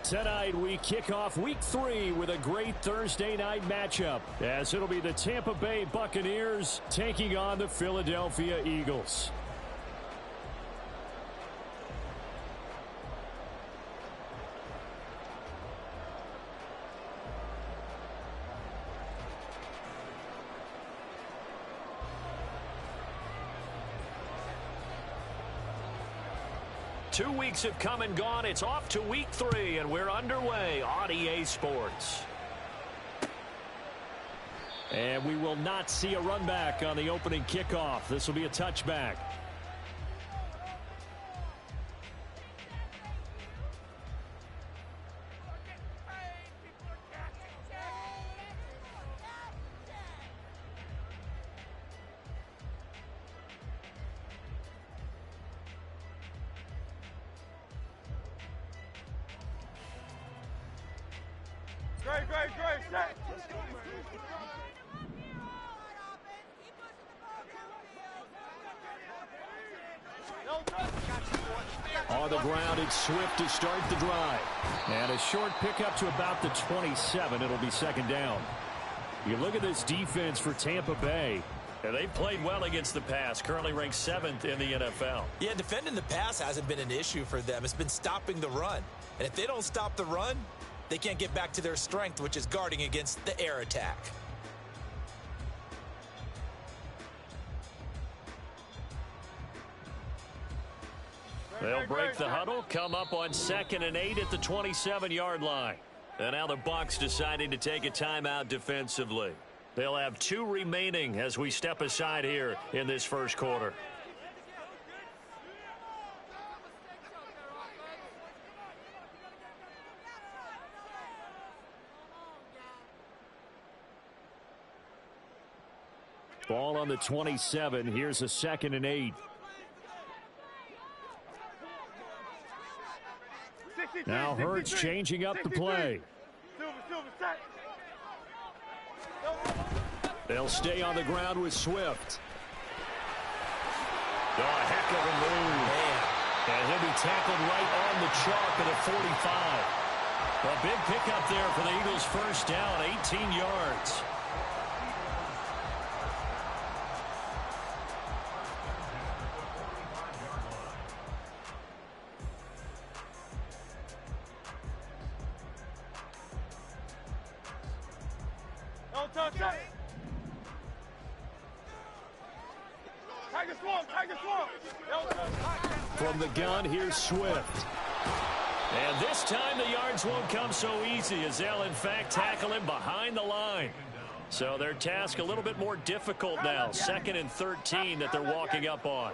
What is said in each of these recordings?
Tonight we kick off week 3 with a great Thursday night matchup, as it'll be the Tampa Bay Buccaneers taking on the Philadelphia Eagles. Two weeks have come and gone. It's off to week 3, and we're underway on EA Sports. And we will not see a run back on the opening kickoff. This will be a touchback. Great. Set. On the ground, it's Swift to start the drive. And a short pickup to about the 27. It'll be second down. You look at this defense for Tampa Bay. And they played well against the pass, currently ranked 7th in the NFL. Yeah, defending the pass hasn't been an issue for them. It's been stopping the run. And if they don't stop the run, they can't get back to their strength, which is guarding against the air attack. They'll break the huddle, come up on 2nd and 8 at the 27-yard line. And now the Bucs deciding to take a timeout defensively. They'll have 2 remaining as we step aside here in this first quarter. Ball on the 27. Here's a 2nd and 8. Now Hurts changing up the play. They'll stay on the ground with Swift. Oh, a heck of a move. And he'll be tackled right on the chalk at a 45. A big pickup there for the Eagles' first down, 18 yards. From the gun, here's Swift. And this time the yards won't come so easy, as they'll in fact tackle him behind the line. So their task a little bit more difficult now. 2nd and 13 that they're walking up on.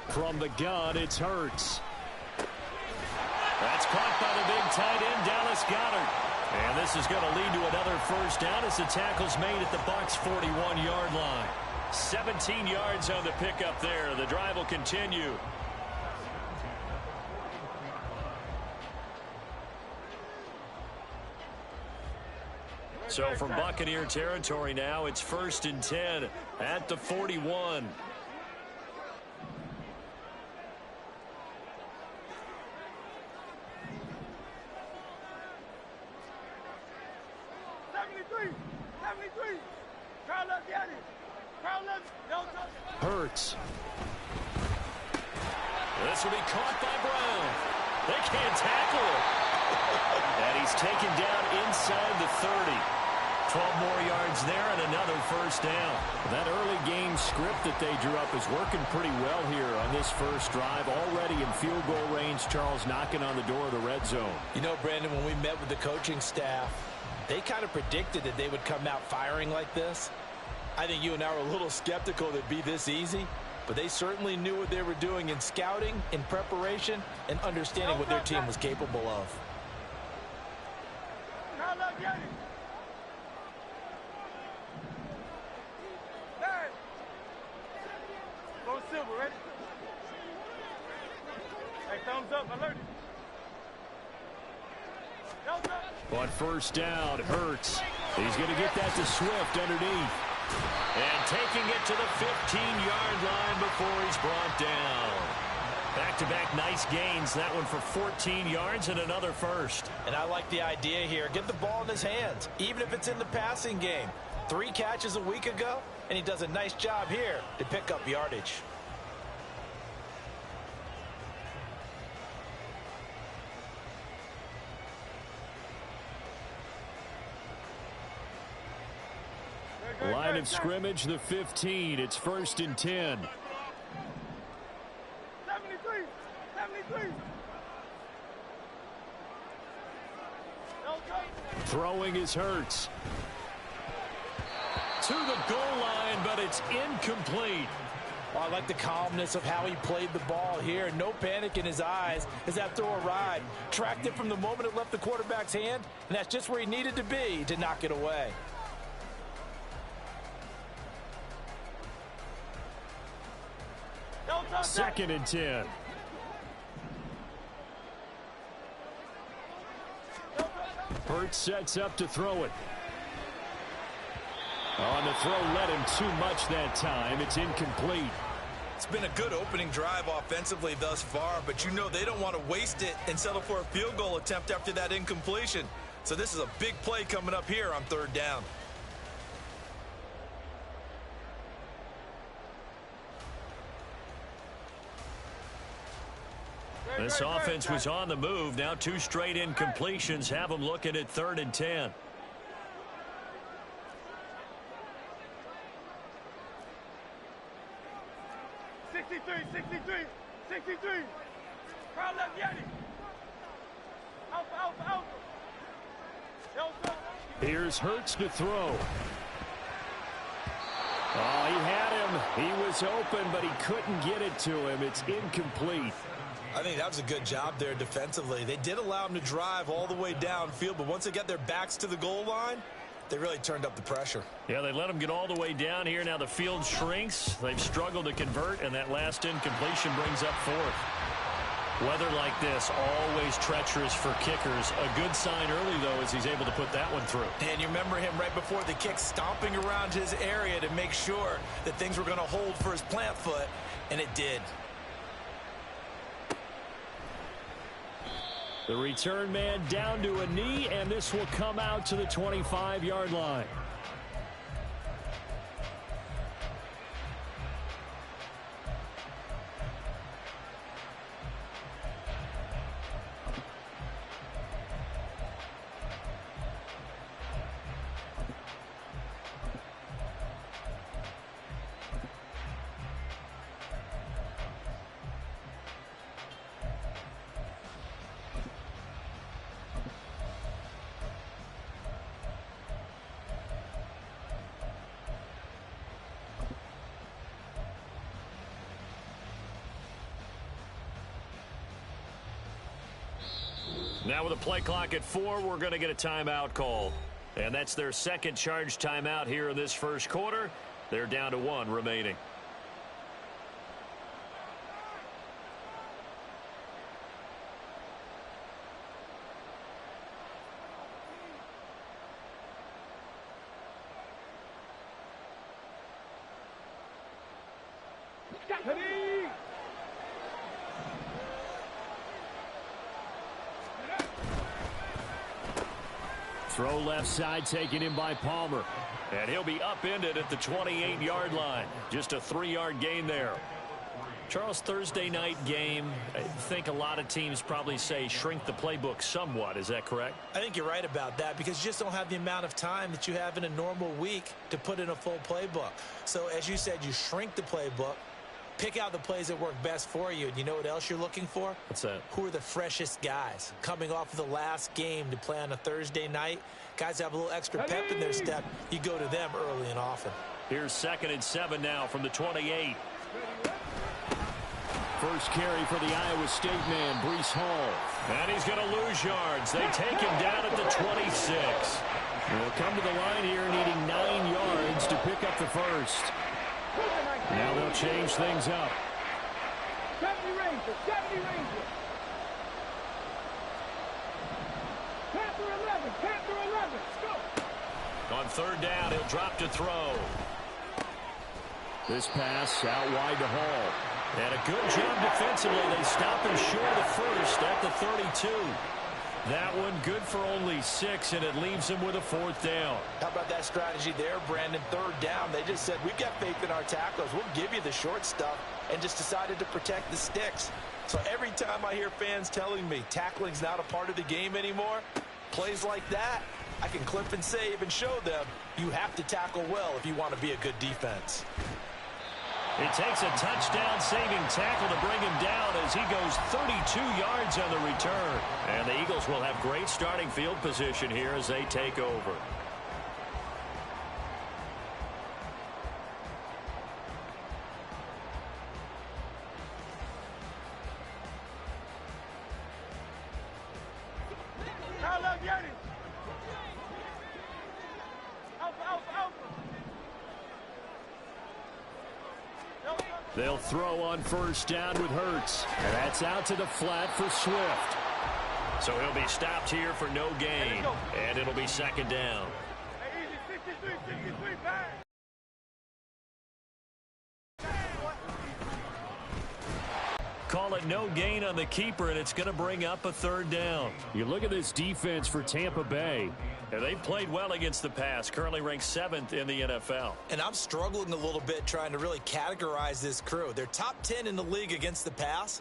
From the gun, it's Hurts. That's caught by the big tight end, Dallas Goedert. And this is going to lead to another first down as the tackle's made at the Bucs' 41-yard line. 17 yards on the pickup there. The drive will continue. So from Buccaneer territory now, it's 1st and 10 at the 41. Hurts. This will be caught by Brown. They can't tackle him. And he's taken down inside the 30. 12 more yards there and another first down. That early game script that they drew up is working pretty well here on this first drive. Already in field goal range, Charles knocking on the door of the red zone. You know, Brandon, when we met with the coaching staff, they kind of predicted that they would come out firing like this. I think you and I were a little skeptical that it'd be this easy, but they certainly knew what they were doing in scouting, in preparation, and understanding what their team was capable of. On first down, Hurts. He's going to get that to Swift underneath. And taking it to the 15-yard line before he's brought down. Back-to-back nice gains. That one for 14 yards and another first. And I like the idea here. Get the ball in his hands, even if it's in the passing game. 3 catches a week ago, and he does a nice job here to pick up yardage. Line of scrimmage, the 15. It's 1st and 10. 73. Throwing is Hurts. To the goal line, but it's incomplete. Well, I like the calmness of how he played the ball here. No panic in his eyes as that throw arrived. Tracked it from the moment it left the quarterback's hand, and that's just where he needed to be to knock it away. Second and 10. Hurts sets up to throw it. On the throw, led him too much that time. It's incomplete. It's been a good opening drive offensively thus far, but you know they don't want to waste it and settle for a field goal attempt after that incompletion. So this is a big play coming up here on 3rd down. This offense was on the move. Now 2 straight incompletions have them looking at 3rd and 10. Crowd left Yeti. Alpha. Here's Hurts to throw. Oh, he had him. He was open, but he couldn't get it to him. It's incomplete. I think that was a good job there defensively. They did allow him to drive all the way downfield, but once they got their backs to the goal line, they really turned up the pressure. Yeah, they let him get all the way down here. Now the field shrinks. They've struggled to convert, and that last incompletion brings up 4th. Weather like this, always treacherous for kickers. A good sign early, though, as he's able to put that one through. And you remember him right before the kick stomping around his area to make sure that things were going to hold for his plant foot, and it did. The return man down to a knee, and this will come out to the 25-yard line. Now with a play clock at 4, we're going to get a timeout call. And that's their second charge timeout here in this first quarter. They're down to 1 remaining. Throw left side taken in by Palmer. And he'll be upended at the 28-yard line. Just a 3-yard gain there. Charles, Thursday night game, I think a lot of teams probably say shrink the playbook somewhat. Is that correct? I think you're right about that because you just don't have the amount of time that you have in a normal week to put in a full playbook. So as you said, you shrink the playbook, pick out the plays that work best for you. And you know what else you're looking for? What's that? Who are the freshest guys coming off of the last game to play on a Thursday night? Guys have a little extra pep in their step. You go to them early and often. Here's 2nd and 7 now from the 28. First carry for the Iowa State man, Breece Hall. And he's going to lose yards. They take him down at the 26. They'll come to the line here needing 9 yards to pick up the first. Now they'll change things up. 70 Rangers. Panther 11, let's go. On 3rd down, he'll drop to throw. This pass out wide to Hall. And a good job defensively. They stop him short of the first at the 32. That one good for only 6, and it leaves him with a 4th down. How about that strategy there, Brandon? 3rd down. They just said, we've got faith in our tacklers. We'll give you the short stuff, and just decided to protect the sticks. So every time I hear fans telling me tackling's not a part of the game anymore, plays like that, I can clip and save and show them you have to tackle well if you want to be a good defense. It takes a touchdown-saving tackle to bring him down as he goes 32 yards on the return. And the Eagles will have great starting field position here as they take over. They'll throw on 1st down with Hurts. And that's out to the flat for Swift. So he'll be stopped here for no gain. And it'll be 2nd down. Call it no gain on the keeper, and it's going to bring up a 3rd down. You look at this defense for Tampa Bay. And they've played well against the pass, currently ranked 7th in the NFL. And I'm struggling a little bit trying to really categorize this crew. They're top 10 in the league against the pass,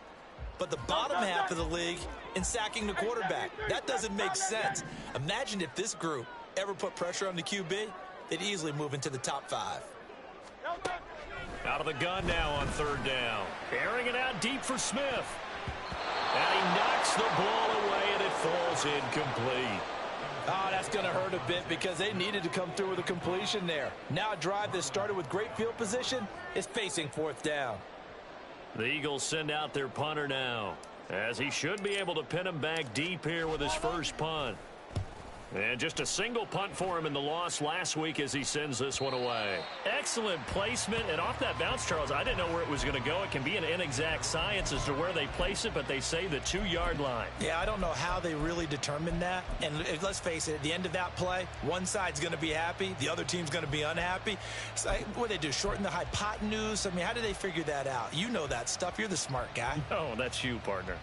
but the bottom half of the league in sacking the quarterback. That doesn't make sense. Imagine if this group ever put pressure on the QB, they'd easily move into the top 5. Out of the gun now on 3rd down. Airing it out deep for Smith. And he knocks the ball away, and it falls incomplete. Oh, that's going to hurt a bit because they needed to come through with a completion there. Now a drive that started with great field position is facing 4th down. The Eagles send out their punter now, as he should be able to pin him back deep here with his first punt. And just a single punt for him in the loss last week as he sends this one away. Excellent placement, and off that bounce, Charles, I didn't know where it was going to go. It can be an inexact science as to where they place it, but they say the 2-yard line. Yeah, I don't know how they really determined that. And let's face it, at the end of that play, one side's going to be happy, the other team's going to be unhappy. So, what do they do, shorten the hypotenuse? I mean, how do they figure that out? You know that stuff. You're the smart guy. Oh, that's you, partner.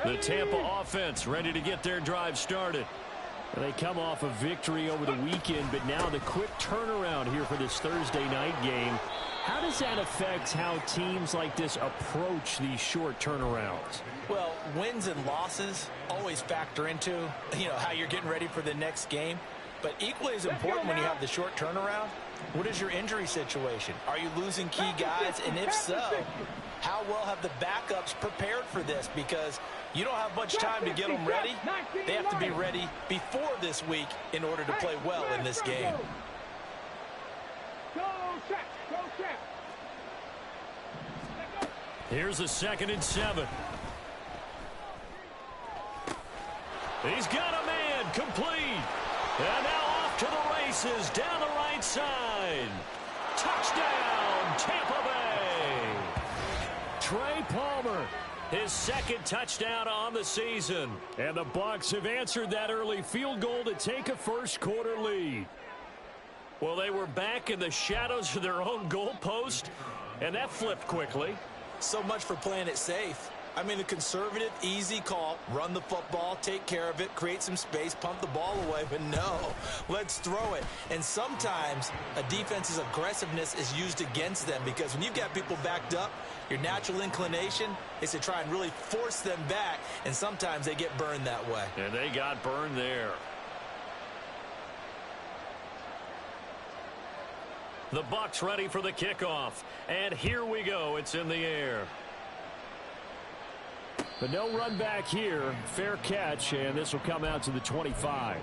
The Tampa offense ready to get their drive started. They come off a victory over the weekend, but now the quick turnaround here for this Thursday night game. How does that affect how teams like this approach these short turnarounds? Well, wins and losses always factor into, how you're getting ready for the next game. But equally as important when you have the short turnaround, what is your injury situation? Are you losing key guys? And if so, how well have the backups prepared for this? Because you don't have much time to get them ready. They have to be ready before this week in order to play well in this game. Here's a 2nd and 7. He's got a man complete. And now off to the races down the right side. Touchdown, Tampa Bay. Trey Palmer, his 2nd touchdown on the season. And the Bucs have answered that early field goal to take a first-quarter lead. Well, they were back in the shadows of their own goalpost, and that flipped quickly. So much for playing it safe. I mean, the conservative, easy call, run the football, take care of it, create some space, pump the ball away. But no, let's throw it. And sometimes a defense's aggressiveness is used against them because when you've got people backed up, your natural inclination is to try and really force them back, and sometimes they get burned that way. And they got burned there. The Bucs ready for the kickoff. And here we go. It's in the air. But no run back here. Fair catch, and this will come out to the 25.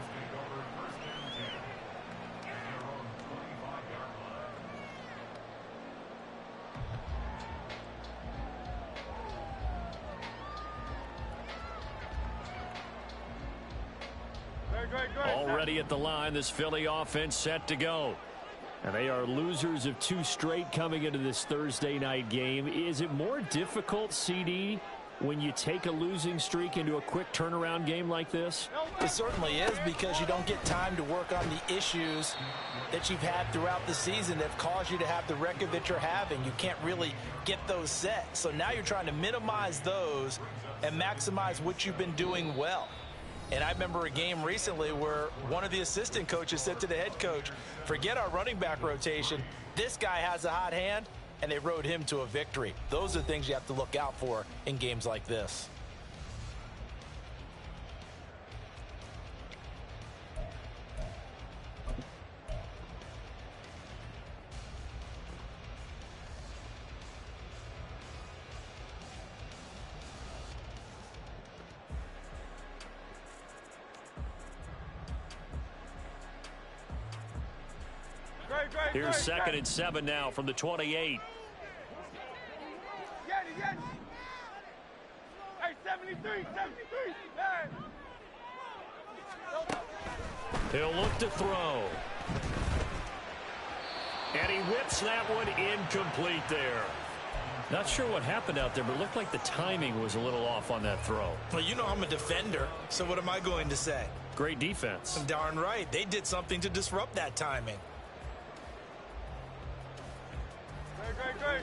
Already at the line, this Philly offense set to go. And they are losers of 2 straight coming into this Thursday night game. Is it more difficult, CD, when you take a losing streak into a quick turnaround game like this? It certainly is, because you don't get time to work on the issues that you've had throughout the season that have caused you to have the record that you're having. You can't really get those set. So now you're trying to minimize those and maximize what you've been doing well. And I remember a game recently where one of the assistant coaches said to the head coach, forget our running back rotation. This guy has a hot hand, and they rode him to a victory. Those are things you have to look out for in games like this. Here's 2nd and 7 now from the 28. Hey, 73, 73. Hey. He'll look to throw. And he whips that one incomplete there. Not sure what happened out there, but it looked like the timing was a little off on that throw. Well, you know I'm a defender, so what am I going to say? Great defense. Darn right. They did something to disrupt that timing.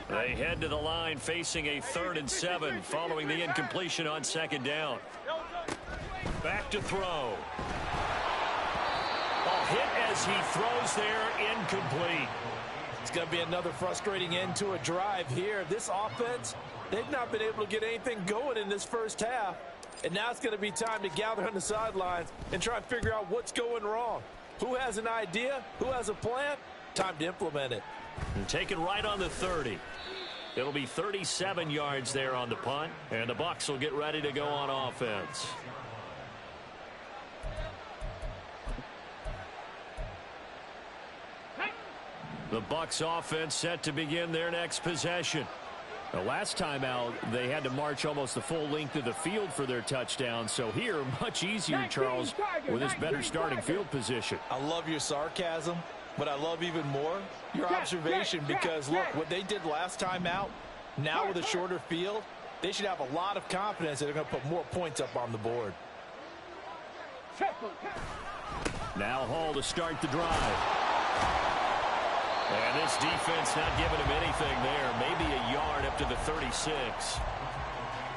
They head to the line facing a 3rd and 7 following the incompletion on 2nd down. Back to throw. A hit as he throws there, incomplete. It's going to be another frustrating end to a drive here. This offense, they've not been able to get anything going in this first half. And now it's going to be time to gather on the sidelines and try and figure out what's going wrong. Who has an idea? Who has a plan? Time to implement it. And taken right on the 30. It'll be 37 yards there on the punt, and the Bucs will get ready to go on offense. The Bucs offense set to begin their next possession. The last time out, they had to march almost the full length of the field for their touchdown. So here, much easier, Charles, with this better starting field position. I love your sarcasm, but I love even more your observation, because look, what they did last time out, now with a shorter field, they should have a lot of confidence that they're going to put more points up on the board. Now Hall to start the drive. And this defense not giving him anything there. Maybe a yard up to the 36.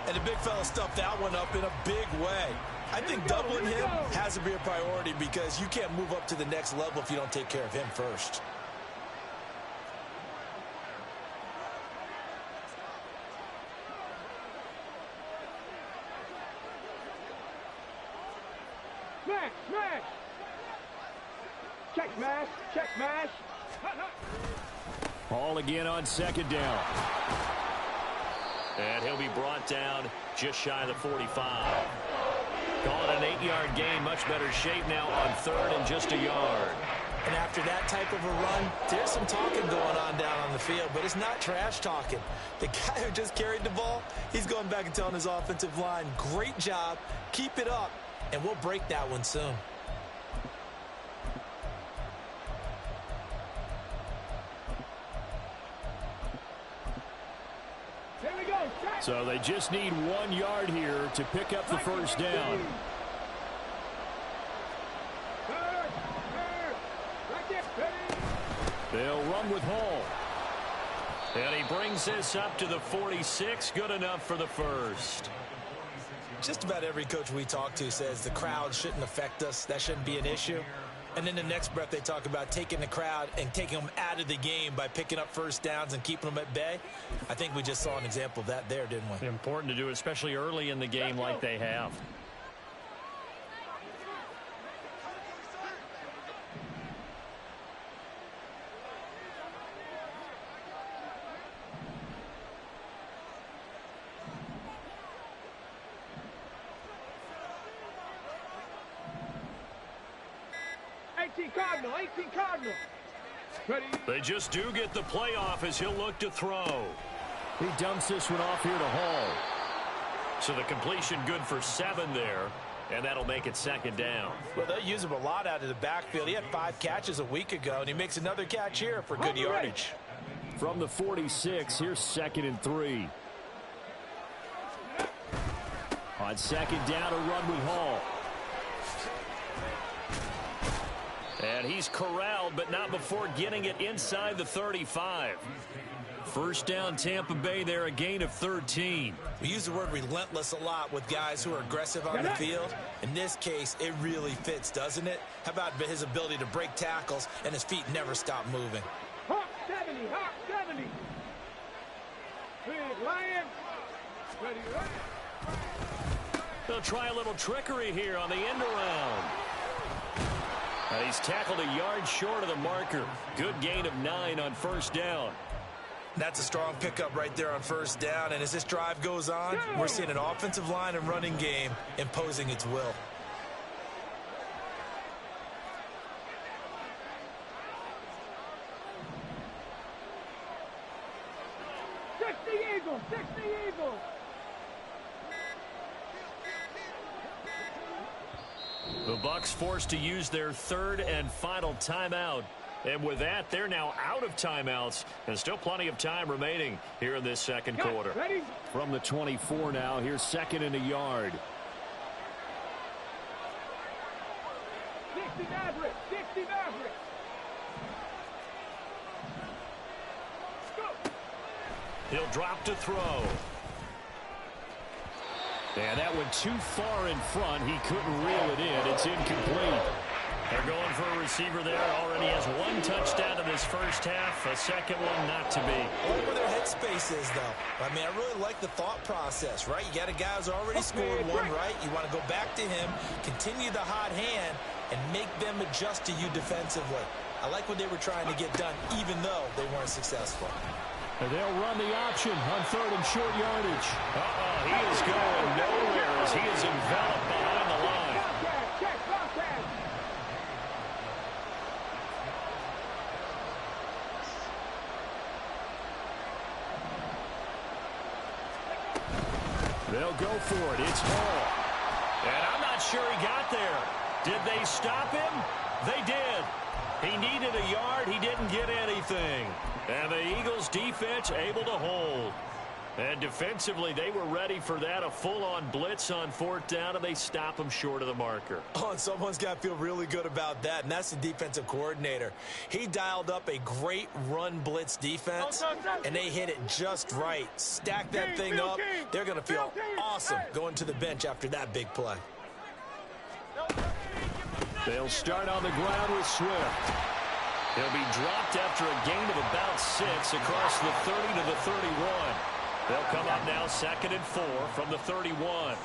And the big fella stuffed that one up in a big way. I think doubling him has to be a priority, because you can't move up to the next level if you don't take care of him first. Smash, smash. Check smash, check smash. Hall again on 2nd down. And he'll be brought down just shy of the 45. Call it an 8-yard gain. Much better shape now on 3rd and just a yard. And after that type of a run, there's some talking going on down on the field, but it's not trash talking. The guy who just carried the ball, he's going back and telling his offensive line, great job, keep it up, and we'll break that one soon. So they just need 1 yard here to pick up the first down. They'll run with Hall. And he brings this up to the 46. Good enough for the first. Just about every coach we talk to says the crowd shouldn't affect us. That shouldn't be an issue. And then the next breath they talk about taking the crowd and taking them out of the game by picking up first downs and keeping them at bay. I think we just saw an example of that there, didn't we? Important to do, especially early in the game like they have. Cardinal, 18 Cardinal. Ready? They just do get the playoff as he'll look to throw. He dumps this one off here to Hall. So the completion good for 7 there, and that'll make it 2nd down. Well, they'll use him a lot out of the backfield. He had 5 catches a week ago, and he makes another catch here for good yardage. From the 46, here's 2nd and 3. On second down, a run with Hall. And he's corralled, but not before getting it inside the 35. First down, Tampa Bay there, a gain of 13. We use the word relentless a lot with guys who are aggressive on the field. In this case, it really fits, doesn't it? How about his ability to break tackles and his feet never stop moving? Hawk 70, Hawk 70. Big Lion. Ready, ready. They'll try a little trickery here on the end around. He's tackled a yard short of the marker. Good gain of 9 on first down. That's a strong pickup right there on first down. And as this drive goes on, we're seeing an offensive line and running game imposing its will. Eagles, 60 Eagles. The Bucs forced to use their third and final timeout. And with that, they're now out of timeouts. And still plenty of time remaining here in this second quarter. Ready? From the 24 now, here's second and a yard. 60 Maverick, 60 Maverick. Go. He'll drop to throw. And that went too far in front. He couldn't reel it in. It's incomplete. They're going for a receiver there. Already has 1 touchdown in this first half. A second one not to be. I like where their headspace is, though. I mean, I really like the thought process, right? You got a guy who's already scored one, right? You want to go back to him, continue the hot hand, and make them adjust to you defensively. I like what they were trying to get done, even though they weren't successful. And they'll run the option on third and short yardage. He is going nowhere as he is enveloped behind the line. Check, Bobcat. They'll go for it. It's Hall. And I'm not sure he got there. Did they stop him? They did. He needed a yard. He didn't get anything. And the Eagles defense able to hold. And defensively, they were ready for that. A full-on blitz on fourth down, and they stop him short of the marker. Oh, and someone's got to feel really good about that, and that's the defensive coordinator. He dialed up a great run blitz defense, and they hit it just right. Stack that thing up. They're going to feel awesome going to the bench after that big play. They'll start on the ground with Swift. He'll be dropped after a gain of about 6 across the 30 to the 31. They'll come up now 2nd and 4 from the 31.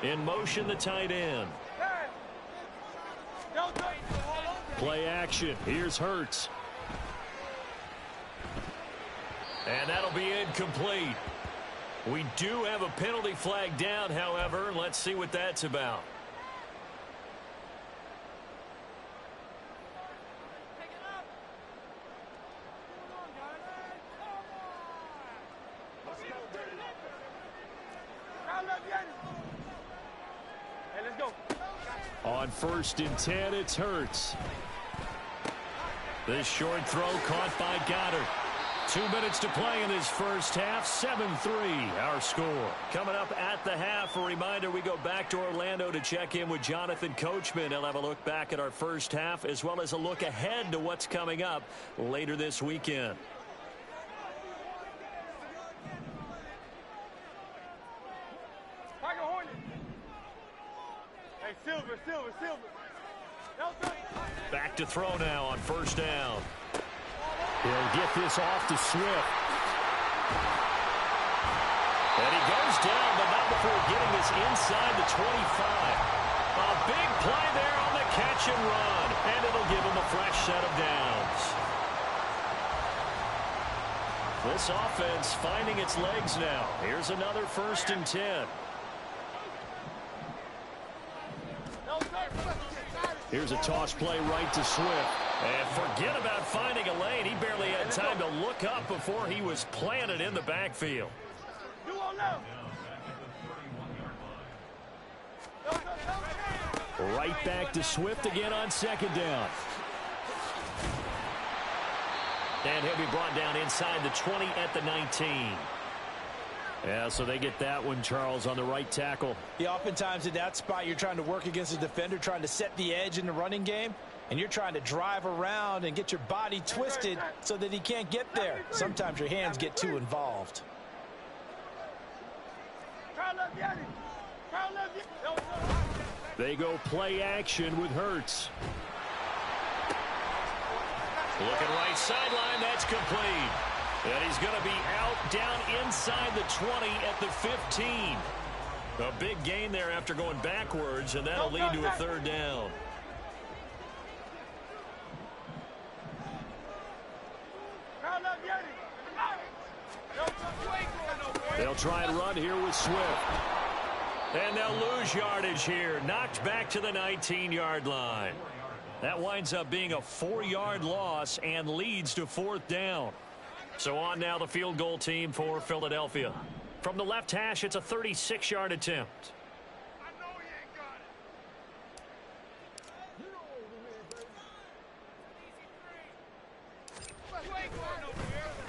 In motion, the tight end. Play action. Here's Hurts. And that'll be incomplete. We do have a penalty flag down, however. Let's see what that's about. On 1st and 10, it's Hurts. This short throw caught by Goddard. 2 minutes to play in this first half. 7-3 our score. Coming up at the half, a reminder we go back to Orlando to check in with Jonathan Coachman. He'll have a look back at our first half as well as a look ahead to what's coming up later this weekend. Back to throw now on 1st down. He'll get this off to Swift. And he goes down, but not before getting this inside the 25. A big play there on the catch and run. And it'll give him a fresh set of downs. This offense finding its legs now. Here's another 1st and 10. Here's a toss play right to Swift. And forget about finding a lane. He barely had time to look up before he was planted in the backfield. Right back to Swift again on 2nd down. And he'll be brought down inside the 20 at the 19. Yeah, so they get that one, Charles, on the right tackle. Yeah, oftentimes in that spot, you're trying to work against a defender, trying to set the edge in the running game, and you're trying to drive around and get your body twisted so that he can't get there. Sometimes your hands get too involved. They go play action with Hurts. Looking right sideline, that's complete. And he's going to be out down inside the 20 at the 15. A big gain there after going backwards, and that'll lead to a third down. They'll try and run here with Swift. And they'll lose yardage here. Knocked back to the 19-yard line. That winds up being a 4-yard loss and leads to fourth down. So on now the field goal team for Philadelphia. From the left hash, it's a 36-yard attempt.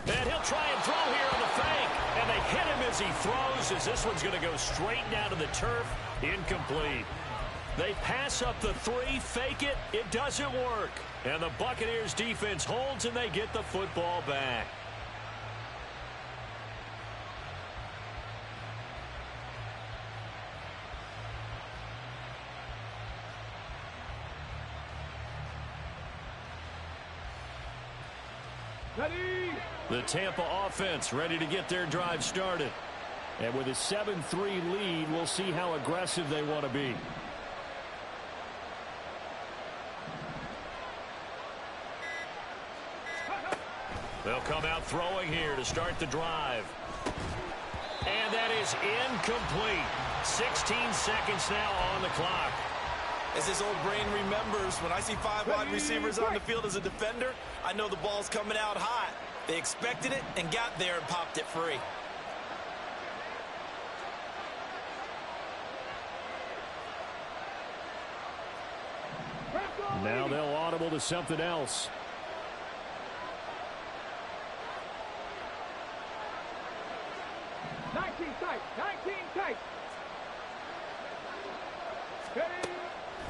And he'll try and throw here on the fake. And they hit him as he throws, as this one's going to go straight down to the turf. Incomplete. They pass up the 3, fake it. It doesn't work. And the Buccaneers defense holds, and they get the football back. The Tampa offense ready to get their drive started. And with a 7-3 lead, we'll see how aggressive they want to be. They'll come out throwing here to start the drive. And that is incomplete. 16 seconds now on the clock. As this old brain remembers, when I see 5 wide receivers on the field as a defender, I know the ball's coming out hot. They expected it and got there and popped it free. Now they'll audible to something else.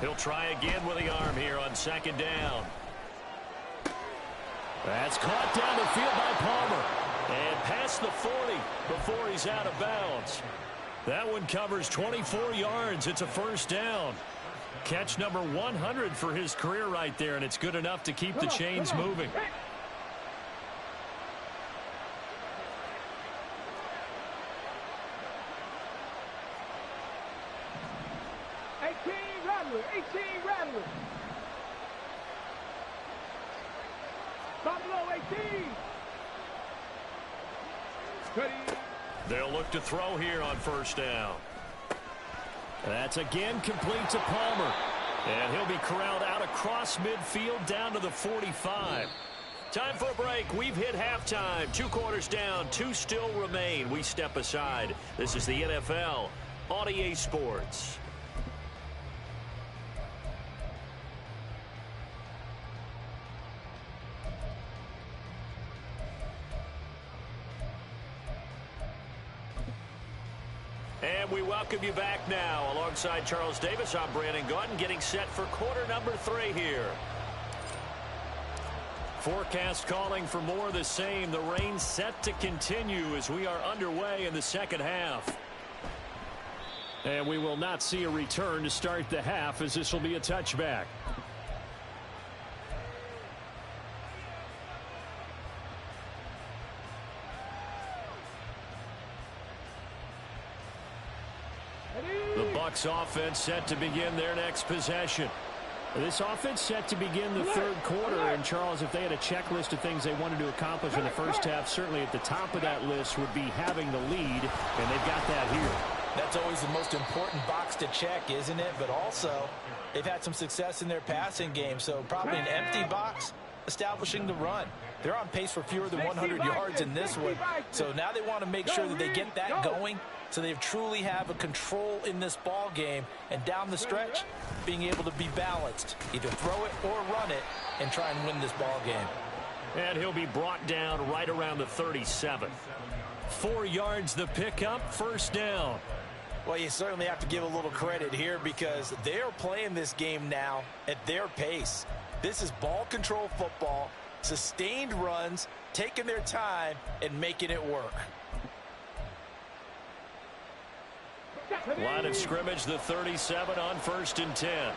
He'll try again with the arm here on second down. That's caught down the field by Palmer. And past the 40 before he's out of bounds. That one covers 24 yards. It's a first down. Catch number 100 for his career right there, and it's good enough to keep the chains moving. They'll look to throw here on first down. That's again complete to Palmer. And he'll be corralled out across midfield down to the 45. Time for a break. We've hit halftime. 2 quarters down. 2 still remain. We step aside. This is the NFL on EA Sports. And we welcome you back now. Alongside Charles Davis, I'm Brandon Gaudin, getting set for quarter number 3 here. Forecast calling for more of the same. The rain set to continue as we are underway in the second half. And we will not see a return to start the half, as this will be a touchback. Bucs offense set to begin their next possession. This offense set to begin the third quarter. And, Charles, if they had a checklist of things they wanted to accomplish in the first half, certainly at the top of that list would be having the lead, and they've got that here. That's always the most important box to check, isn't it? But also, they've had some success in their passing game, so probably an empty box, establishing the run. They're on pace for fewer than 100 yards in this one, so now they want to make sure that they get that going so they truly have a control in this ball game, and down the stretch, being able to be balanced, either throw it or run it, and try and win this ball game. And he'll be brought down right around the 37. 4 yards the pickup, first down. Well, you certainly have to give a little credit here because they're playing this game now at their pace. This is ball control football, sustained runs, taking their time and making it work. Line of scrimmage, the 37 on 1st and 10.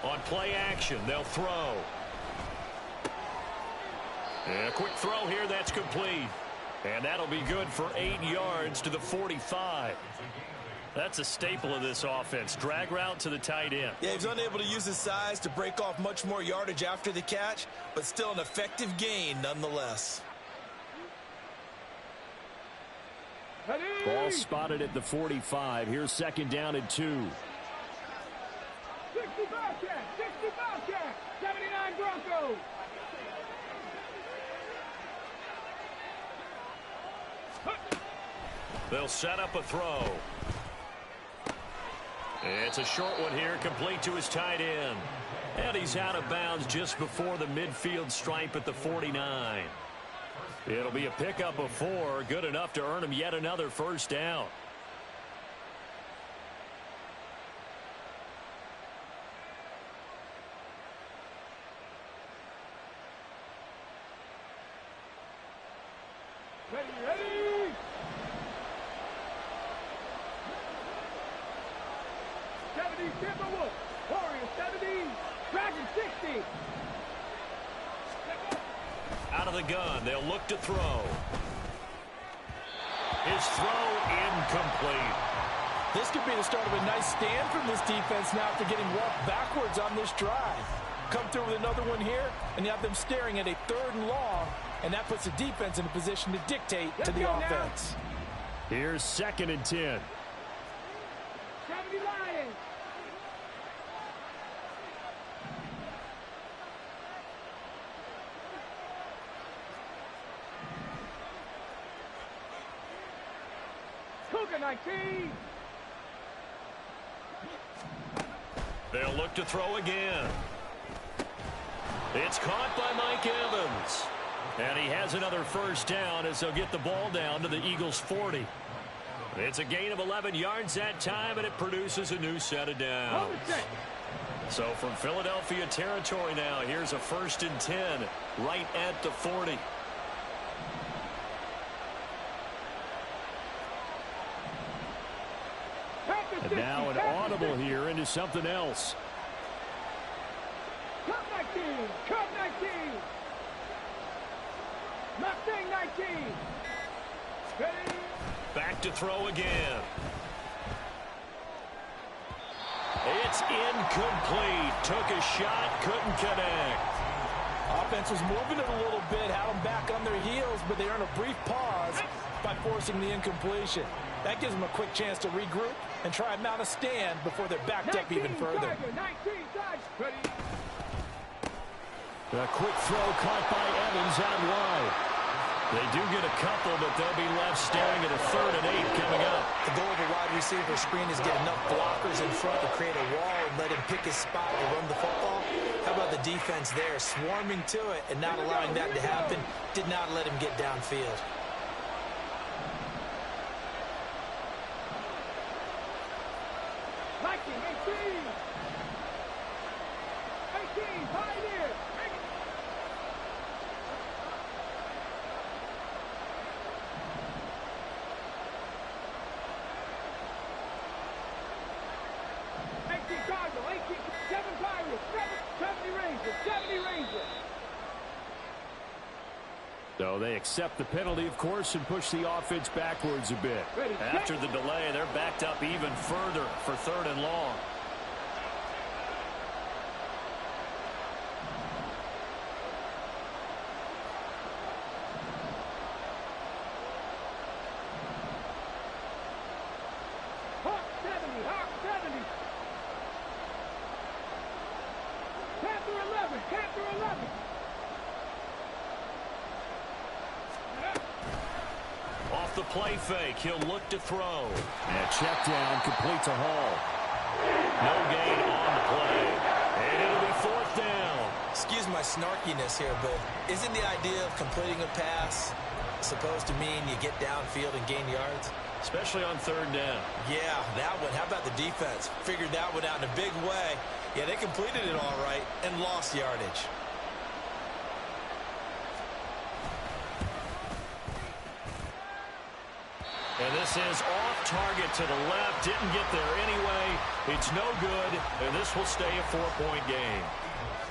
On play action, they'll throw. And a quick throw here, that's complete. And that'll be good for 8 yards to the 45. That's a staple of this offense. Drag route to the tight end. Yeah, he's unable to use his size to break off much more yardage after the catch, but still an effective gain nonetheless. Ball spotted at the 45. Here's 2nd down and 2. 60 Bobcat, 60 Bobcat, 79 Broncos. They'll set up a throw. It's a short one here, complete to his tight end. And he's out of bounds just before the midfield stripe at the 49. It'll be a pickup of 4, good enough to earn him yet another first down. Ready. 70 Timberwolves, Warriors 70, Dragon 60. Out of the gun, they'll look to throw. His throw incomplete. This could be the start of a nice stand from this defense now after getting walked backwards on this drive. Come through with another one here, and you have them staring at a 3rd and long, and that puts the defense in a position to dictate to the offense. Here's 2nd and 10. 70 Lions. Cougar 19. They'll look to throw again. It's caught by Mike Evans. And he has another first down as they'll get the ball down to the Eagles' 40. It's a gain of 11 yards that time, and it produces a new set of downs. So from Philadelphia territory now, here's a 1st and 10 right at the 40. And now an audible here into something else. Cup 19, Cup 19. Mustang 19. Ready. Back to throw again. It's incomplete. Took a shot, couldn't connect. Offense was moving it a little bit, had them back on their heels, but they earned a brief pause by forcing the incompletion. That gives them a quick chance to regroup and try and mount a stand before they're backed up even further. 19 Tigers. Ready. A quick throw caught by Evans out wide. They do get a couple, but they'll be left staring at a 3rd and 8 coming up. The goal of a wide receiver screen is get enough blockers in front to create a wall and let him pick his spot to run the football. How about the defense there, swarming to it and not allowing that to happen? Did not let him get downfield. Viking 18. 18 Pioneers. Cardinal, 18, 7 Pirates, 70 Rangers, 70 Rangers. So they accept the penalty, of course, and push the offense backwards a bit. After the delay, they're backed up even further for 3rd and long. Hawk 70, Hawk 70. Panther 11, Panther 11. Off the play fake, he'll look to throw. And check down, complete to Hall. No gain on the play. And it'll be 4th down. snarkiness here, but isn't the idea of completing a pass supposed to mean you get downfield and gain yards? Especially on third down. Yeah, that one. How about the defense? Figured that one out in a big way. Yeah, they completed it all right and lost yardage. And this is off target to the left. Didn't get there anyway. It's no good, and this will stay a 4-point game.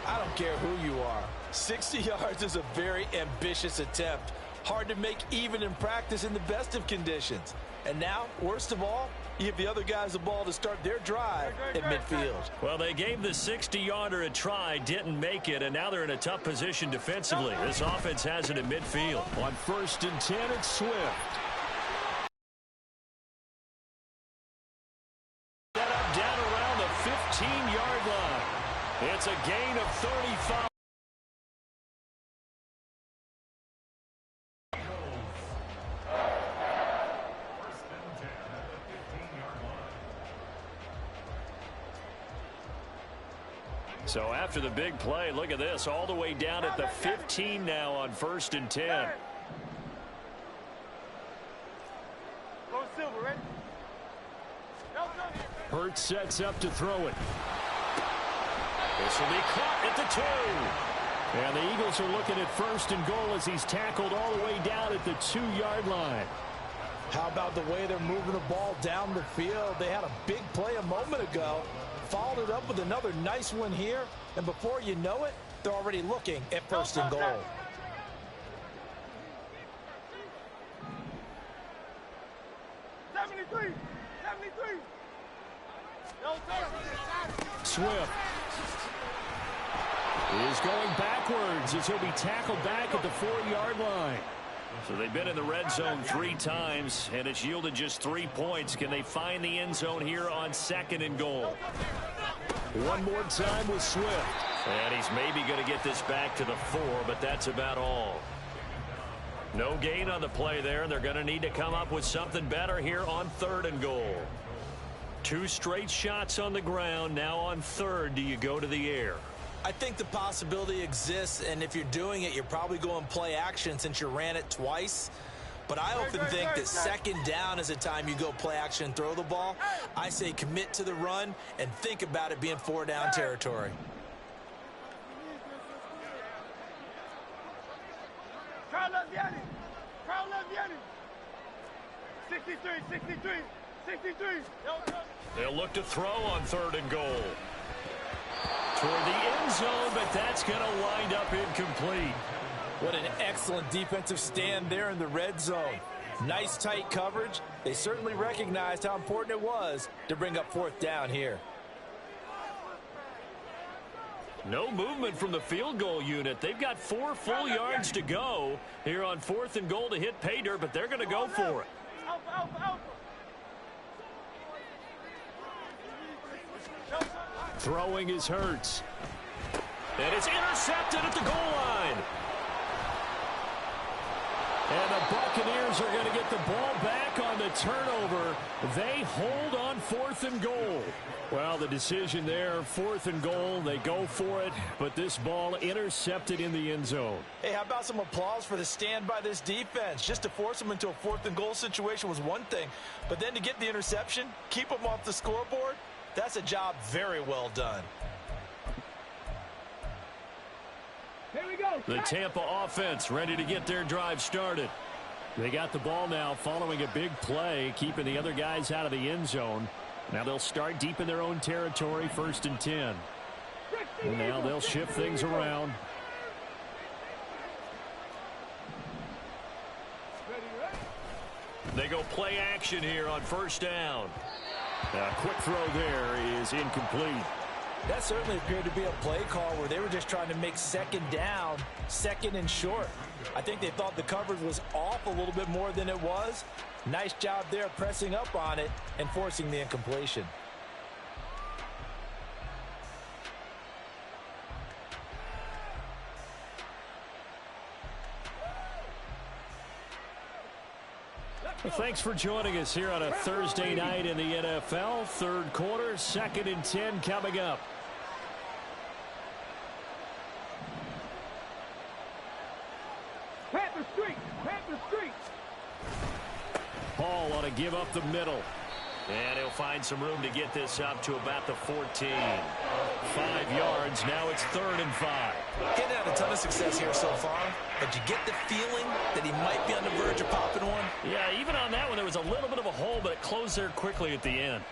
I don't care who you are. 60 yards is a very ambitious attempt. Hard to make even in practice in the best of conditions. And now, worst of all, you give the other guys the ball to start their drive at midfield. Well, they gave the 60-yarder a try, didn't make it, and now they're in a tough position defensively. This offense has it at midfield. On 1st and 10, it's Swift. Set up down around the 15-yard line. It's a gain of 35. So after the big play, look at this, all the way down at the 15 now on 1st and 10. Hurts sets up to throw it. This will be caught at the 2. And the Eagles are looking at 1st and goal as he's tackled all the way down at the 2-yard line. How about the way they're moving the ball down the field? They had a big play a moment ago. Followed it up with another nice one here, and before you know it, they're already looking at 1st and goal. Swift is going backwards as he'll be tackled back at the 4-yard line. So they've been in the red zone 3 times, and it's yielded just 3 points. Can they find the end zone here on 2nd and goal? One more time with Swift. And he's maybe going to get this back to the 4, but that's about all. No gain on the play there, and they're going to need to come up with something better here on 3rd and goal. 2 straight shots on the ground. Now on 3rd, do you go to the air? I think the possibility exists, and if you're doing it, you're probably going play action since you ran it twice. But I often think that 2nd down is a time you go play action and throw the ball. I say commit to the run and think about it being 4-down territory. Carlos Yanni. Carlos Yanni. 63, 63, 63. They'll look to throw on 3rd and goal. Toward the end zone, but that's going to wind up incomplete. What an excellent defensive stand there in the red zone. Nice tight coverage. They certainly recognized how important it was to bring up 4th down here. No movement from the field goal unit. They've got 4 full yards to go here on 4th and goal to hit pay dirt, but they're going to go for it. Throwing is Hurts. And it's intercepted at the goal line. And the Buccaneers are going to get the ball back on the turnover. They hold on 4th and goal. Well, the decision there, 4th and goal, they go for it, but this ball intercepted in the end zone. Hey, how about some applause for the stand by this defense? Just to force them into a 4th and goal situation was one thing, but then to get the interception, keep them off the scoreboard, that's a job very well done. Here we go. The Tampa offense ready to get their drive started. They got the ball now following a big play, keeping the other guys out of the end zone. Now they'll start deep in their own territory, 1st and 10. And now they'll shift things around. They go play action here on 1st down. A quick throw there is incomplete. That certainly appeared to be a play call where they were just trying to make 2nd down, 2nd and short. I think they thought the coverage was off a little bit more than it was. Nice job there pressing up on it and forcing the incompletion. Well, thanks for joining us here on a Thursday night in the NFL. 3rd quarter, 2nd and 10 coming up. street. Panther street. Paul ought to give up the middle. And he'll find some room to get this up to about the 14. 5 yards. Now it's 3rd and 5. He's had a ton of success here so far, but you get the feeling that he might be on the verge of popping one. Yeah, even on that one, there was a little bit of a hole, but it closed there quickly at the end.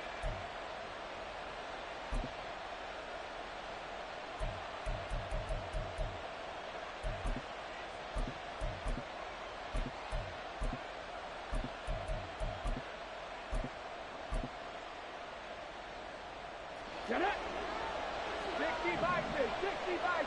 Get it? 60 by 6. 60 by 6.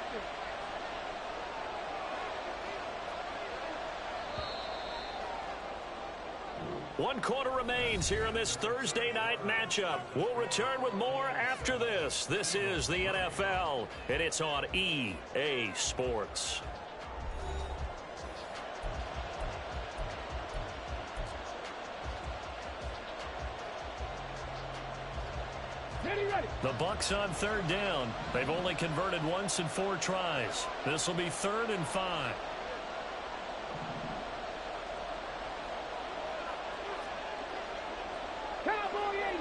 One quarter remains here in this Thursday night matchup. We'll return with more after this. This is the NFL, and it's on EA Sports. The Bucs on 3rd down. They've only converted once in 4 tries. This will be 3rd and 5. Cowboy 80.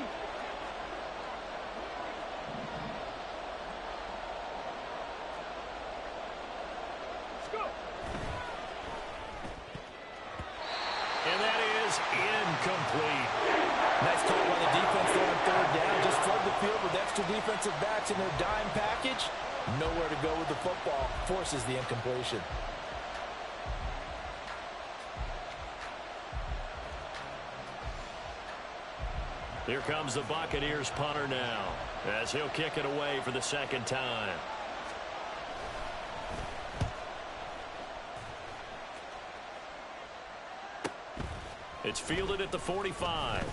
Let's go. And that is incomplete. Nice call by the defense there on 3rd down. Just flood the field with extra defensive backs in their dime package. Nowhere to go with the football. Forces the incompletion. Here comes the Buccaneers punter now, as he'll kick it away for the 2nd time. It's fielded at the 45.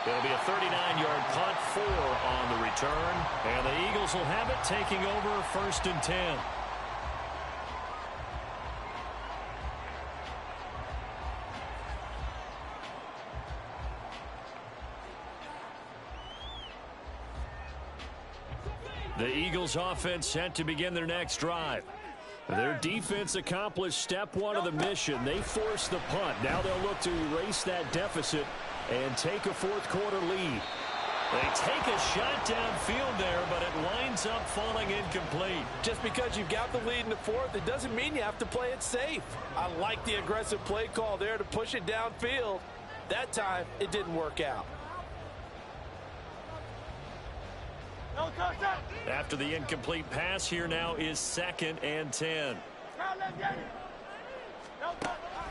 It'll be a 39-yard punt, 4 on the return. And the Eagles will have it, taking over 1st and 10. The Eagles offense set to begin their next drive. Their defense accomplished step 1 of the mission. They forced the punt. Now they'll look to erase that deficit and take a 4th quarter lead. They take a shot downfield there, but it winds up falling incomplete. Just because you've got the lead in the 4th, it doesn't mean you have to play it safe. I like the aggressive play call there to push it downfield. That time, it didn't work out. After the incomplete pass, here now is 2nd and 10.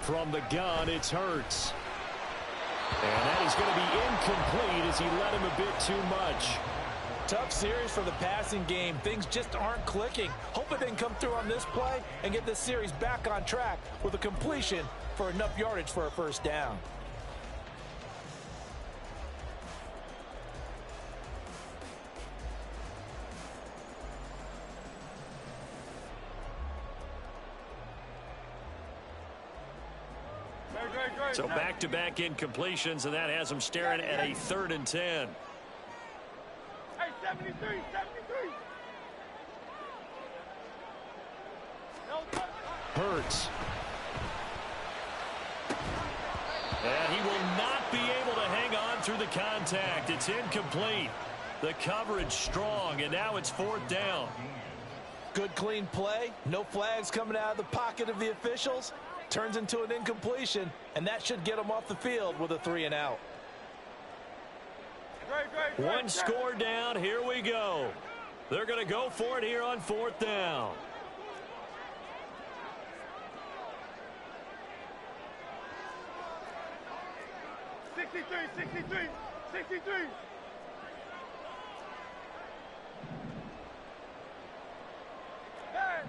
From the gun, it's Hurts. And that is going to be incomplete as he led him a bit too much. Tough series for the passing game. Things just aren't clicking. Hoping they can come through on this play and get this series back on track with a completion for enough yardage for a 1st down. So back-to-back incompletions, and that has him staring at a 3rd and 10. Hey, 73, 73. Hurts. And he will not be able to hang on through the contact. It's incomplete. The coverage strong, and now it's 4th down. Good, clean play. No flags coming out of the pocket of the officials. Turns into an incompletion, and that should get them off the field with a 3 and out. One score down. Here we go. They're going to go for it here on 4th down. $63. Hey!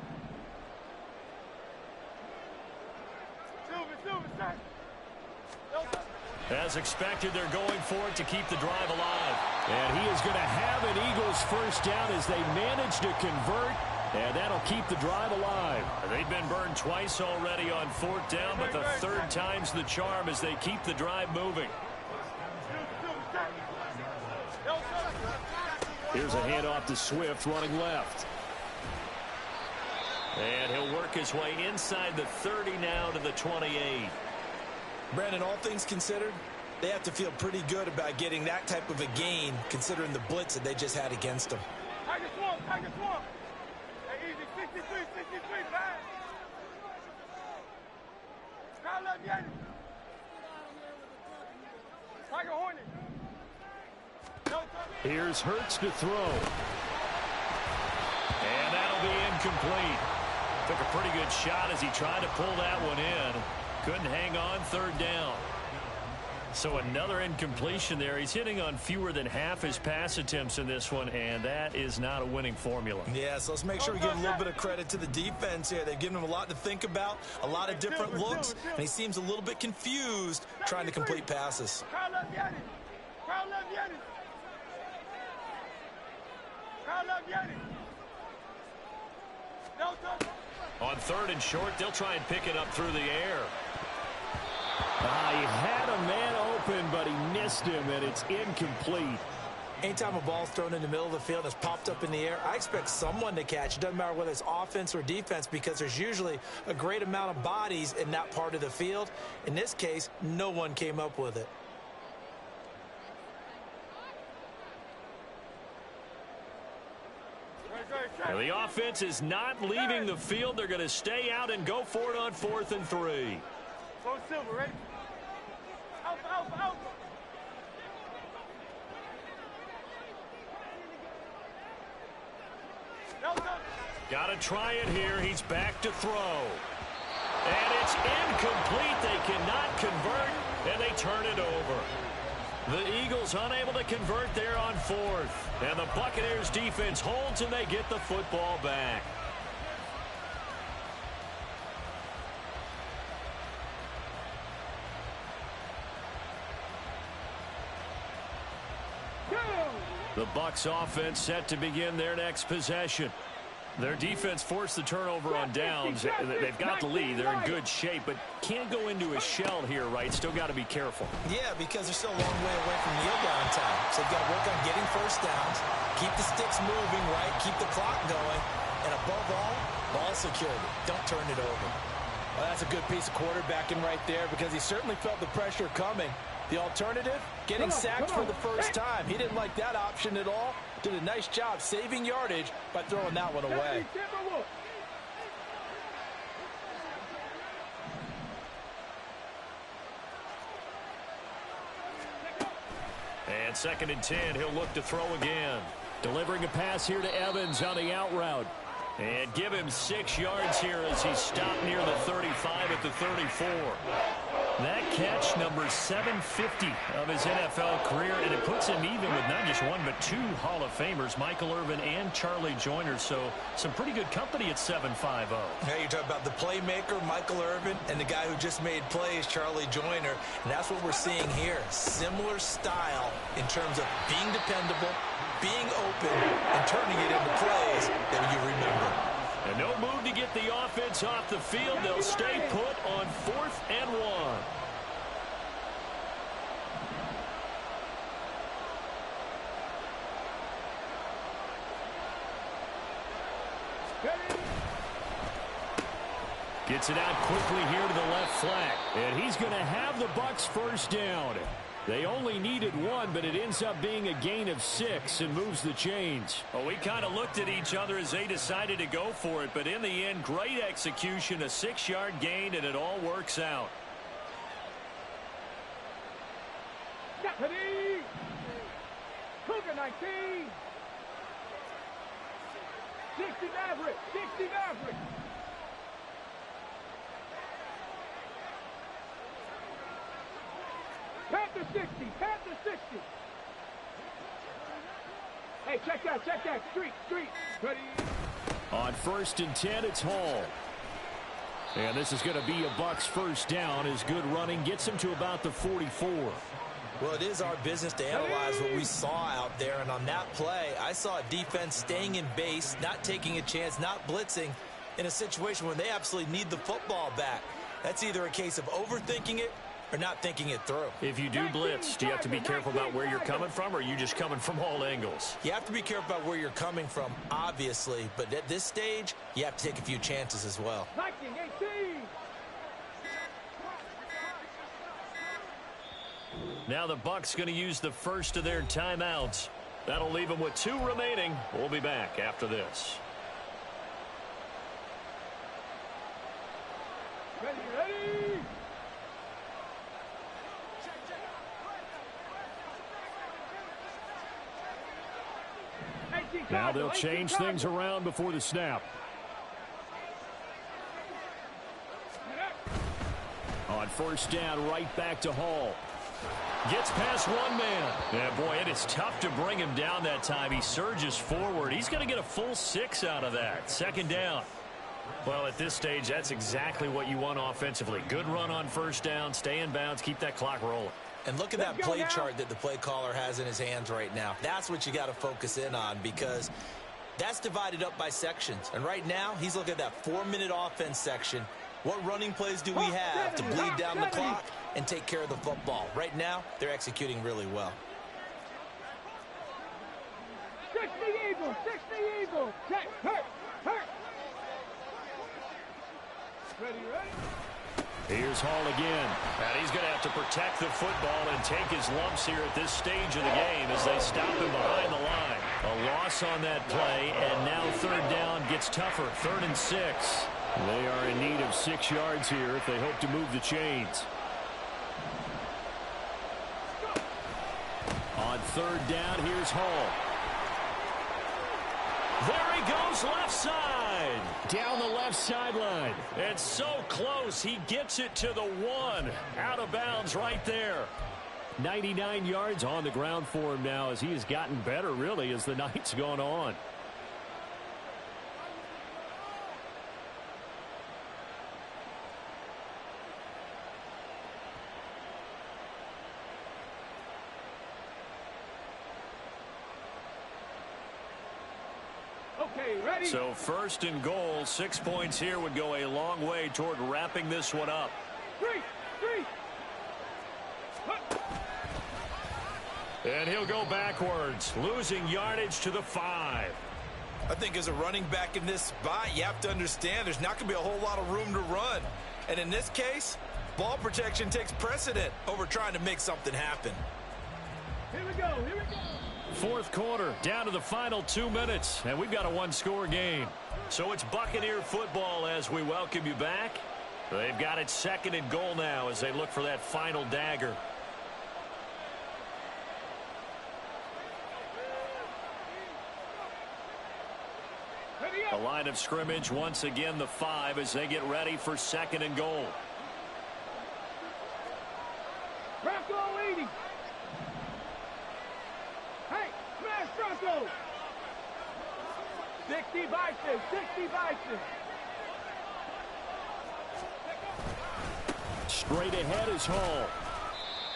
Silver. As expected, they're going for it to keep the drive alive. And he is going to have an Eagles 1st down as they manage to convert. And that'll keep the drive alive. They've been burned twice already on 4th down, but the 3rd time's the charm as they keep the drive moving. Here's a handoff to Swift running left. And he'll work his way inside the 30 now to the 28. Brandon, all things considered, they have to feel pretty good about getting that type of a gain, considering the blitz that they just had against them. Tiger swamp, Tiger swamp. Hey, easy, 63, 63, pass. Crowd left, Yanni. Tiger Hornet. Here's Hurts to throw. And that'll be incomplete. Took a pretty good shot as he tried to pull that one in. Couldn't hang on, third down. So another incompletion there. He's hitting on fewer than half his pass attempts in this one, and that is not a winning formula. Yeah, so let's make sure we give a little bit of credit to the defense here. They've given him a lot to think about, a lot of different looks, and he seems a little bit confused trying to complete passes. Crowd left, Yanni. Crowd left, Yanni. Crowd left, Yanni. No touch. On third and short, they'll try and pick it up through the air. He had a man open, but he missed him, and it's incomplete. Anytime a ball's thrown in the middle of the field that's popped up in the air, I expect someone to catch. It doesn't matter whether it's offense or defense, because there's usually a great amount of bodies in that part of the field. In this case, no one came up with it. Now the offense is not leaving the field. They're going to stay out and go for it on 4th and 3. Go Silver, ready? Alpha, Alpha, Alpha. Got to try it here. He's back to throw. And it's incomplete. They cannot convert, and they turn it over. The Eagles unable to convert there on 4th. And the Buccaneers defense holds, and they get the football back. The Bucs offense set to begin their next possession. Their defense forced the turnover on downs. They've got the lead. They're in good shape, but can't go into a shell here, right? Still got to be careful. Yeah, because they're still a long way away from kneel down time. So they've got to work on getting first downs, keep the sticks moving, right? Keep the clock going. And above all, ball security. Don't turn it over. Well, that's a good piece of quarterbacking right there, because he certainly felt the pressure coming. The alternative, getting sacked for the first time. He didn't like that option at all. Did a nice job saving yardage by throwing that one away. And 2nd and 10, he'll look to throw again. Delivering a pass here to Evans on the out route. And give him 6 yards here as he stopped near the 35 at the 34. That catch, number 750 of his NFL career, and it puts him even with not just one but 2 Hall of Famers, Michael Irvin and Charlie Joyner. So some pretty good company at 7.50. Hey, you're talking about the playmaker, Michael Irvin, and the guy who just made plays, Charlie Joyner. And that's what we're seeing here. Similar style in terms of being dependable, being open, and turning it into plays that you remember. And no move to get the offense off the field. They'll stay put on 4th and 1. Gets it out quickly here to the left flat. And he's going to have the Bucs first down. They only needed 1, but it ends up being a gain of 6 and moves the chains. Well, we kind of looked at each other as they decided to go for it, but in the end, great execution, a 6-yard gain, and it all works out. Cougar 19. 60 Maverick. 60 Maverick. Panther 60. Panther 60. Hey, check that. Check that. Street. Ready. On 1st and 10, it's Hall. And this is going to be a Bucs first down. His good running gets him to about the 44. Well, it is our business to analyze what we saw out there. And on that play, I saw a defense staying in base, not taking a chance, not blitzing in a situation where they absolutely need the football back. That's either a case of overthinking it Or not thinking it through. If you do blitz, do you have to be careful about where you're coming from, or are you just coming from all angles? You have to be careful about where you're coming from, obviously. But at this stage, you have to take a few chances as well. 19-18. Now the Bucs going to use the first of their timeouts. That'll leave them with 2 remaining. We'll be back after this. Ready. Now they'll change things around before the snap. On first down, right back to Hall. Gets past one man. Yeah, boy, it is tough to bring him down that time. He surges forward. He's going to get a full 6 out of that. Second down. Well, at this stage, that's exactly what you want offensively. Good run on first down, stay in bounds, keep that clock rolling. And look at that play chart that the play caller has in his hands right now. That's what you got to focus in on, because that's divided up by sections. And right now, he's looking at that 4-minute offense section. What running plays do we have to bleed down the clock and take care of the football? Right now, they're executing really well. 60 Eagles. Check. Hurt. Ready. Here's Hall again. And he's going to have to protect the football and take his lumps here at this stage of the game as they stop him behind the line. A loss on that play, and now third down gets tougher. 3rd and 6. They are in need of 6 yards here if they hope to move the chains. On third down, here's Hall. There he goes, left side. Down the left sideline. It's so close. He gets it to the 1. Out of bounds right there. 99 yards on the ground for him now as he has gotten better, really, as the night's gone on. Okay, ready. So 1st and goal, 6 points here would go a long way toward wrapping this one up. 3. And he'll go backwards, losing yardage to the 5. I think as a running back in this spot, you have to understand there's not going to be a whole lot of room to run. And in this case, ball protection takes precedent over trying to make something happen. Here we go. 4th quarter, down to the final 2 minutes, and we've got a 1-score game. So it's Buccaneer football as we welcome you back. They've got it 2nd and goal now as they look for that final dagger. The line of scrimmage, once again, the 5 as they get ready for 2nd and goal. Bronco 80. Hey, smash Bronco. 60 Bison. Straight ahead is Hall.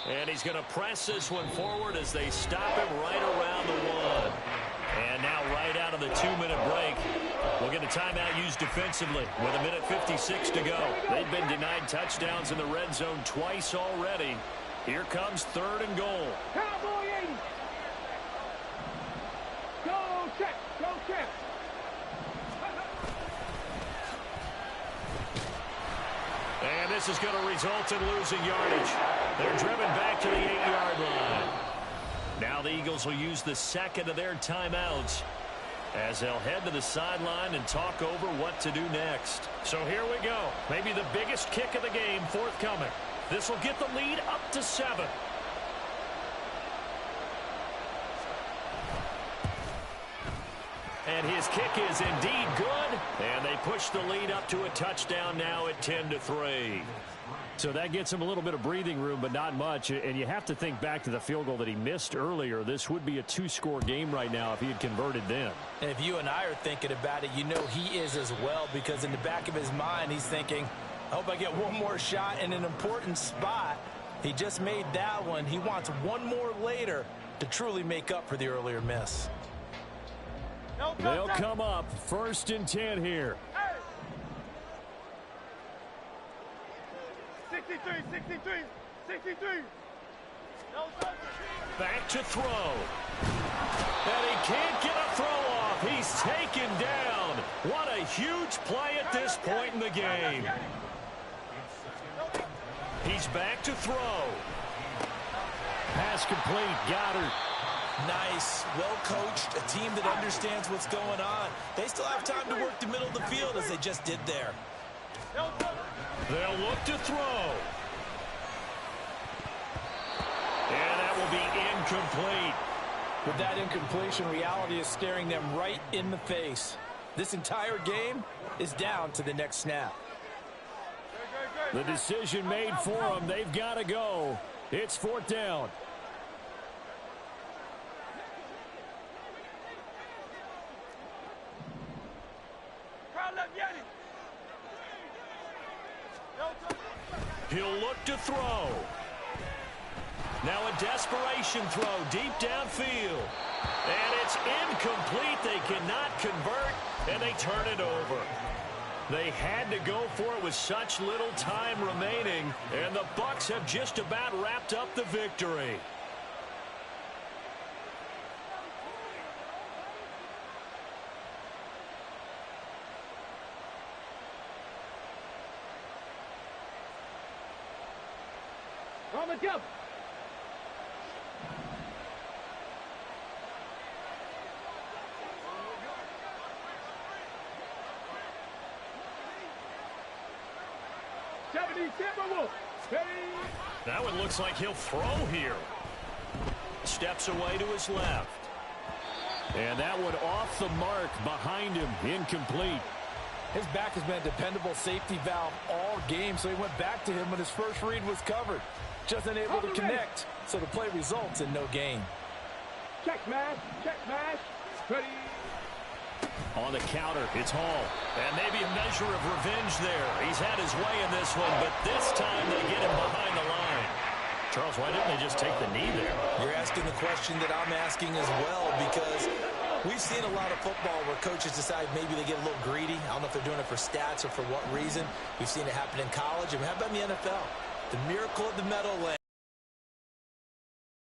And he's going to press this one forward as they stop him right around the 1. And now right out of the 2-minute break, we'll get a timeout used defensively with 1:56 to go. They've been denied touchdowns in the red zone twice already. Here comes 3rd and goal. Cowboy 80. Go check. And this is going to result in losing yardage. They're driven back to the 8-yard line. Now the Eagles will use the 2nd of their timeouts as they'll head to the sideline and talk over what to do next. So here we go. Maybe the biggest kick of the game forthcoming. This will get the lead up to 7. And his kick is indeed good. And they push the lead up to a touchdown now at 10-3. So that gets him a little bit of breathing room, but not much. And you have to think back to the field goal that he missed earlier. This would be a 2-score game right now if he had converted then. And if you and I are thinking about it, you know he is as well, because in the back of his mind, he's thinking, I hope I get one more shot in an important spot. He just made that one. He wants one more later to truly make up for the earlier miss. They'll come up 1st and 10 here. 63. 63. Back to throw. And he can't get a throw off. He's taken down. What a huge play at this point in the game. He's back to throw. Pass complete. Goddard. Nice, well coached, a team that understands what's going on. They still have time to work the middle of the field as they just did there. They'll look to throw. And that will be incomplete. With that incompletion, reality is staring them right in the face. This entire game is down to the next snap. The decision made for them. They've got to go. It's 4th down. He'll look to throw. Now a desperation throw deep downfield. And it's incomplete. They cannot convert, and they turn it over. They had to go for it with such little time remaining, and the Bucs have just about wrapped up the victory. On the jump. That one looks like he'll throw here. Steps away to his left. And that one off the mark behind him. Incomplete. His back has been a dependable safety valve all game, so he went back to him when his first read was covered. Just unable to connect, so the play results in no gain. Check smash, ready. On the counter, it's Hall. And maybe a measure of revenge there. He's had his way in this one, but this time they get him behind the line. Charles, why didn't they just take the knee there? You're asking the question that I'm asking as well, because we've seen a lot of football where coaches decide maybe they get a little greedy. I don't know if they're doing it for stats or for what reason. We've seen it happen in college, and how about in the NFL? The miracle of the Meadowlands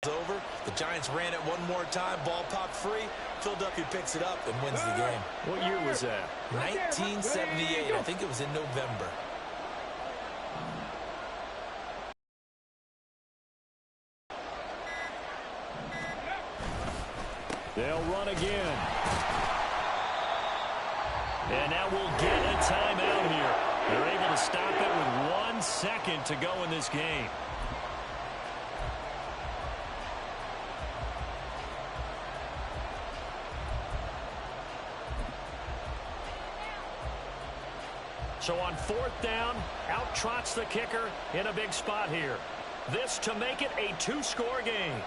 is over. The Giants ran it one more time. Ball popped free. Philadelphia picks it up and wins the game. What year was that? 1978. I think it was in November. They'll run again. And now we'll get a timeout here. They're able to stop it with 1 second to go in this game. So on 4th down, out trots the kicker in a big spot here. This to make it a 2-score game.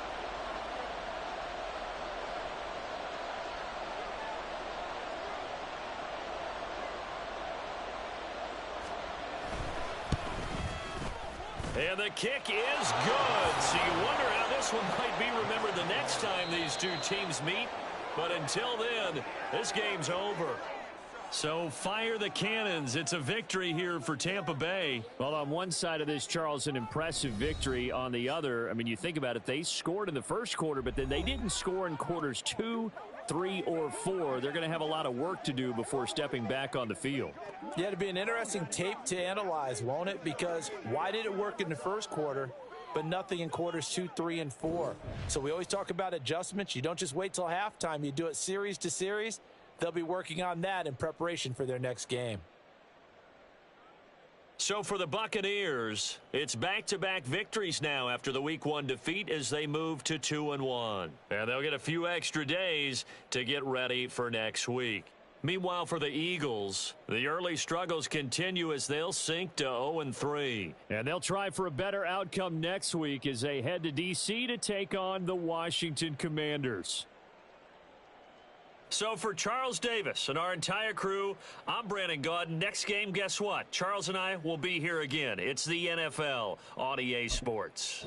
And the kick is good. So you wonder how this one might be remembered the next time these two teams meet. But until then, this game's over. So fire the cannons. It's a victory here for Tampa Bay. Well, on one side of this, Charles, an impressive victory. On the other, I mean, you think about it, they scored in the first quarter, but then they didn't score in quarters 2, 3, or 4. They're going to have a lot of work to do before stepping back on the field. Yeah, it'll be an interesting tape to analyze, won't it? Because why did it work in the first quarter, but nothing in quarters 2, 3, and 4? So we always talk about adjustments. You don't just wait till halftime. You do it series to series. They'll be working on that in preparation for their next game. So for the Buccaneers, it's back-to-back victories now after the Week 1 defeat as they move to 2-1. And they'll get a few extra days to get ready for next week. Meanwhile, for the Eagles, the early struggles continue as they'll sink to 0-3. And they'll try for a better outcome next week as they head to D.C. to take on the Washington Commanders. So for Charles Davis and our entire crew, I'm Brandon Gaudin. Next game, guess what? Charles and I will be here again. It's the NFL on EA Sports.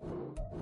Go.